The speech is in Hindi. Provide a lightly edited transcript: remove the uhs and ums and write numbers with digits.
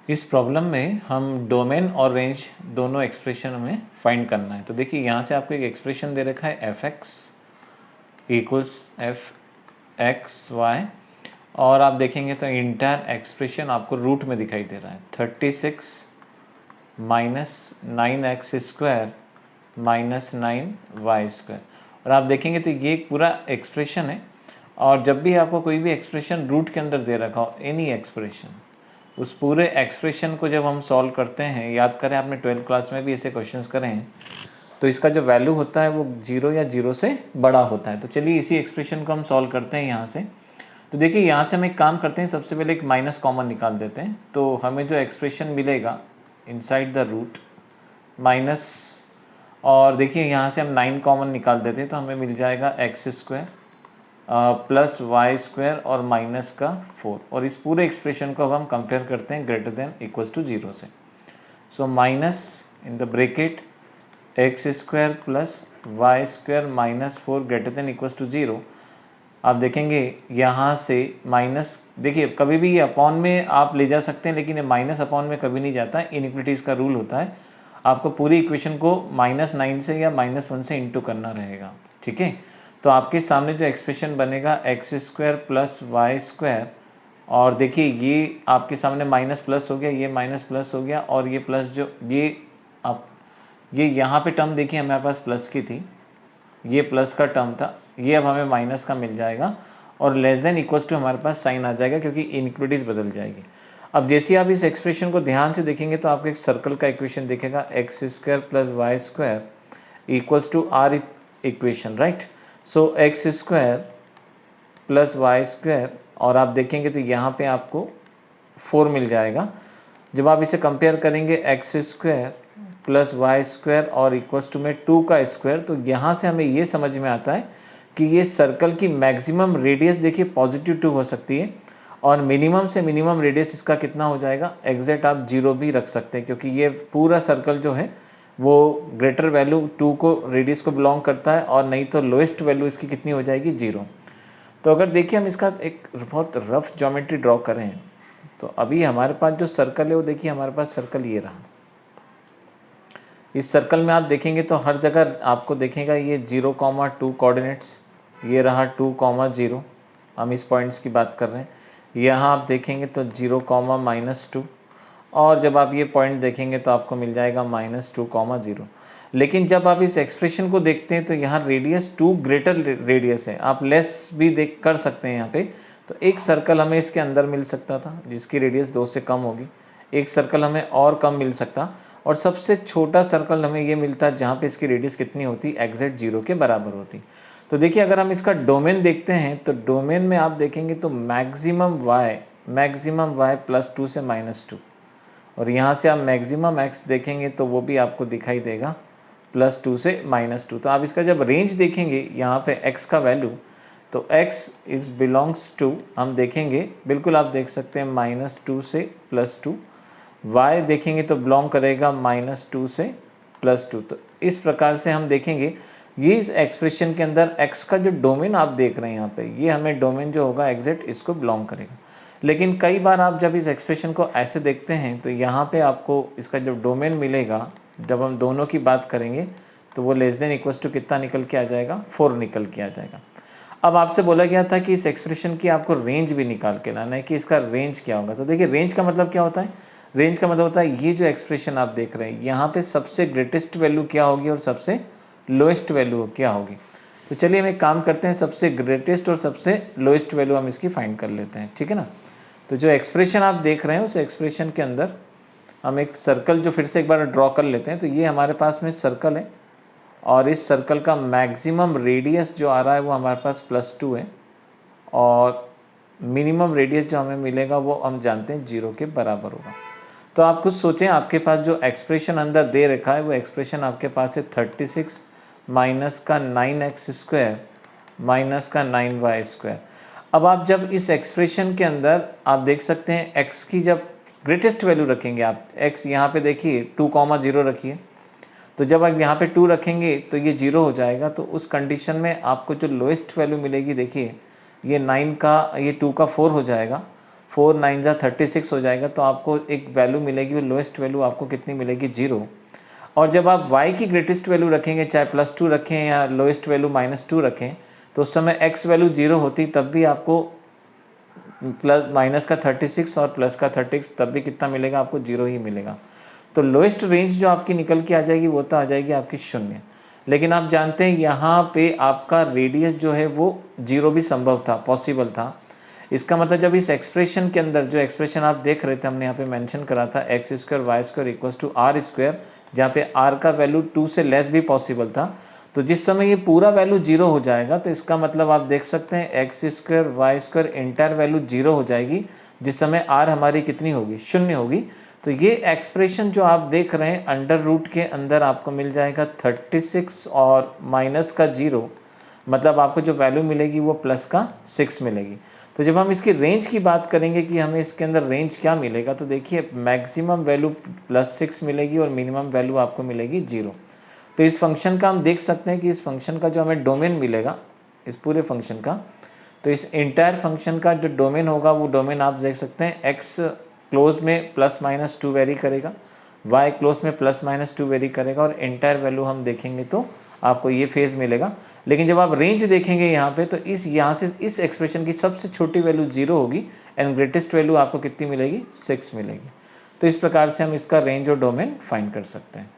इस प्रॉब्लम में हम डोमेन और रेंज दोनों एक्सप्रेशन हमें फाइंड करना है। तो देखिए यहाँ से आपको एक एक्सप्रेशन दे रखा है f x equals f x y, और आप देखेंगे तो इंटायर एक्सप्रेशन आपको रूट में दिखाई दे रहा है 36 minus 9x square minus 9y²। और आप देखेंगे तो ये एक पूरा एक्सप्रेशन है, और जब भी आपको कोई भी एक्सप्रेशन रूट के अंदर दे रखा हो, एनी एक्सप्रेशन, उस पूरे एक्सप्रेशन को जब हम सॉल्व करते हैं, याद करें आपने 12th क्लास में भी ऐसे क्वेश्चंस करे हैं, तो इसका जो वैल्यू होता है वो 0 या 0 से बड़ा होता है। तो चलिए इसी एक्सप्रेशन को हम सॉल्व करते हैं यहाँ से। तो देखिए यहाँ से हम एक काम करते हैं, सबसे पहले एक माइनस कॉमन निकाल देते हैं। तो हमें जो एक्सप्रेशन मिलेगा इनसाइड द रूट माइनस, और देखिए यहाँ से हम 9 कॉमन निकाल देते हैं तो हमें मिल जाएगा x square plus y square और माइनस का 4। और इस पूरे एक्सप्रेशन को अब हम कंपेयर करते हैं ग्रेटर देन इक्वल्स टू 0 से। So minus in the bracket x square plus y square minus 4 greater than equals to 0। आप देखेंगे यहाँ से माइनस, देखिए कभी भी ये अपॉन में आप ले जा सकते हैं, लेकिन ये माइनस अपॉन में कभी नहीं जाता है। इनइक्विटीज़ का रूल होता है, आपको पूरी इक्वेशन को -9 से या -1 से इंटू करना रहेगा, ठीक है। तो आपके सामने जो एक्सप्रेशन बनेगा x square plus y square, और देखिए ये आपके सामने माइनस प्लस हो गया, ये माइनस प्लस हो गया, और ये प्लस जो ये आप ये यहाँ पे टर्म देखिए हमारे पास प्लस की थी, ये प्लस का टर्म था, ये अब हमें माइनस का मिल जाएगा, और लेस देन इक्वल्स टू हमारे पास साइन आ जाएगा क्योंकि इनइक्विटीज़ बदल जाएगी। अब जैसे आप इस एक्सप्रेशन को ध्यान से देखेंगे तो आपको एक सर्कल का इक्वेशन दिखेगा x square plus y square equals to r equation, right. So x square plus y square, और आप देखेंगे तो यहाँ पे आपको 4 मिल जाएगा। जब आप इसे कंपेयर करेंगे x square plus y square और इक्वल्स टू में 2 का स्क्वायर, तो यहाँ से हमें ये समझ में आता है कि ये सर्कल की मैक्सिमम रेडियस देखिए +2 हो सकती है, और मिनिमम से मिनिमम रेडियस इसका कितना हो जाएगा, एग्जैक्ट आप 0 भी रख सकते हैं, क्योंकि ये पूरा सर्कल जो है वो ग्रेटर वैल्यू 2 को रेडियस को बिलोंग करता है, और नहीं तो लोएस्ट वैल्यू इसकी कितनी हो जाएगी, 0। तो अगर देखिए हम इसका एक बहुत रफ ज्योमेट्री ड्रॉ करें, तो अभी हमारे पास जो सर्कल है वो देखिए हमारे पास सर्कल ये रहा। इस सर्कल में आप देखेंगे तो हर जगह आपको देखेगा ये 0,2 कोऑर्डिनेट्स, ये रहा 2,0, हम इस पॉइंट्स की बात कर रहे हैं। यहाँ आप देखेंगे तो 0,-2, और जब आप ये पॉइंट देखेंगे तो आपको मिल जाएगा -2,0। लेकिन जब आप इस एक्सप्रेशन को देखते हैं तो यहाँ रेडियस 2 ग्रेटर रेडियस है, आप लेस भी देख कर सकते हैं यहाँ पे। तो एक सर्कल हमें इसके अंदर मिल सकता था जिसकी रेडियस 2 से कम होगी, एक सर्कल हमें और कम मिल सकता, और सबसे छोटा सर्कल हमें ये मिलता जहाँ पे इसकी रेडियस कितनी होती, एग्जैक्ट 0 के बराबर होती। तो देखिए अगर हम इसका डोमेन देखते हैं तो डोमेन में आप देखेंगे तो मैक्सिमम y +2 से -2, और यहाँ से आप मैक्सिमम x देखेंगे तो वो भी आपको दिखाई देगा +2 से -2। तो आप इसका जब रेंज देखेंगे यहाँ पे x का वैल्यू, तो x इज़ बिलोंग्स टू, हम देखेंगे बिल्कुल आप देख सकते हैं -2 से +2, y देखेंगे तो बिलोंग करेगा -2 से +2। तो इस प्रकार से हम देखेंगे ये इस एक्सप्रेशन के अंदर x का जो डोमेन आप देख रहे हैं यहाँ पे, ये हमें डोमेन जो होगा एग्जैक्ट इसको बिलोंग करेगा। लेकिन कई बार आप जब इस एक्सप्रेशन को ऐसे देखते हैं तो यहाँ पे आपको इसका जो डोमेन मिलेगा, जब हम दोनों की बात करेंगे तो वो लेस देन इक्वल्स टू कितना निकल के आ जाएगा, 4 निकल के आ जाएगा। अब आपसे बोला गया था कि इस एक्सप्रेशन की आपको रेंज भी निकाल के लाना है कि इसका रेंज क्या होगा। तो देखिए रेंज का मतलब क्या होता है, रेंज का मतलब होता है ये जो एक्सप्रेशन आप देख रहे हैं यहाँ पे सबसे ग्रेटेस्ट वैल्यू क्या होगी और सबसे लोएस्ट वैल्यू क्या होगी। तो चलिए हम एक काम करते हैं, सबसे ग्रेटेस्ट और सबसे लोएस्ट वैल्यू हम इसकी फाइंड कर लेते हैं, ठीक है ना। तो जो एक्सप्रेशन आप देख रहे हैं उस एक्सप्रेशन के अंदर हम एक सर्कल जो फिर से एक बार ड्रॉ कर लेते हैं। तो ये हमारे पास में सर्कल है, और इस सर्कल का मैक्सिमम रेडियस जो आ रहा है वो हमारे पास +2 है, और मिनिमम रेडियस जो हमें मिलेगा वो हम जानते हैं 0 के बराबर होगा। तो आप कुछ सोचें, आपके पास जो एक्सप्रेशन अंदर दे रखा है वो एक्सप्रेशन आपके पास है 36 माइनस का 9x स्क्वायर माइनस का 9y²। अब आप जब इस एक्सप्रेशन के अंदर आप देख सकते हैं x की जब ग्रेटेस्ट वैल्यू रखेंगे, आप x यहाँ पे देखिए 2,0 रखिए, तो जब आप यहाँ पे 2 रखेंगे तो ये 0 हो जाएगा। तो उस कंडीशन में आपको जो लोएस्ट वैल्यू मिलेगी, देखिए ये 9 का ये 2 का 4 हो जाएगा, 4 9 जा 36 हो जाएगा, तो आपको एक वैल्यू मिलेगी, वो लोएस्ट वैल्यू आपको कितनी मिलेगी, 0। और जब आप y की ग्रेटेस्ट वैल्यू रखेंगे, चाहे +2 रखें या लोएस्ट वैल्यू -2 रखें, तो उस समय x वैल्यू 0 होती, तब भी आपको प्लस माइनस का 36 और प्लस का 36, तब भी कितना मिलेगा आपको, 0 ही मिलेगा। तो लोएस्ट रेंज जो आपकी निकल के आ जाएगी वो तो आ जाएगी आपकी 0। लेकिन आप जानते हैं यहाँ पे आपका रेडियस जो है वो 0 भी संभव था, पॉसिबल था। इसका मतलब जब इस एक्सप्रेशन के अंदर, जो एक्सप्रेशन आप देख रहे थे, हमने यहाँ पे मेंशन करा था x² y² equals to r², जहाँ पे r का वैल्यू 2 से लेस भी पॉसिबल था। तो जिस समय ये पूरा वैल्यू 0 हो जाएगा, तो इसका मतलब आप देख सकते हैं x² y² इंटायर वैल्यू 0 हो जाएगी, जिस समय r हमारी कितनी होगी, 0 होगी। तो ये एक्सप्रेशन जो आप देख रहे हैं अंडर रूट के अंदर आपको मिल जाएगा 36 और माइनस का 0, मतलब आपको जो वैल्यू मिलेगी वो प्लस का 6 मिलेगी। तो जब हम इसकी रेंज की बात करेंगे कि हमें इसके अंदर रेंज क्या मिलेगा, तो देखिए मैक्सिमम वैल्यू +6 मिलेगी और मिनिमम वैल्यू आपको मिलेगी 0। तो इस फंक्शन का हम देख सकते हैं कि इस फंक्शन का जो हमें डोमेन मिलेगा, इस पूरे फंक्शन का, तो इस इंटायर फंक्शन का जो डोमेन होगा, वो डोमेन आप देख सकते हैं x क्लोज में +-2 वेरी करेगा, y क्लोज में +-2 वेरी करेगा, और इंटायर वैल्यू हम देखेंगे तो आपको ये फेज़ मिलेगा। लेकिन जब आप रेंज देखेंगे यहाँ पे, तो यहाँ से इस एक्सप्रेशन की सबसे छोटी वैल्यू 0 होगी एंड ग्रेटेस्ट वैल्यू आपको कितनी मिलेगी, 6 मिलेगी। तो इस प्रकार से हम इसका रेंज और डोमेन फाइंड कर सकते हैं।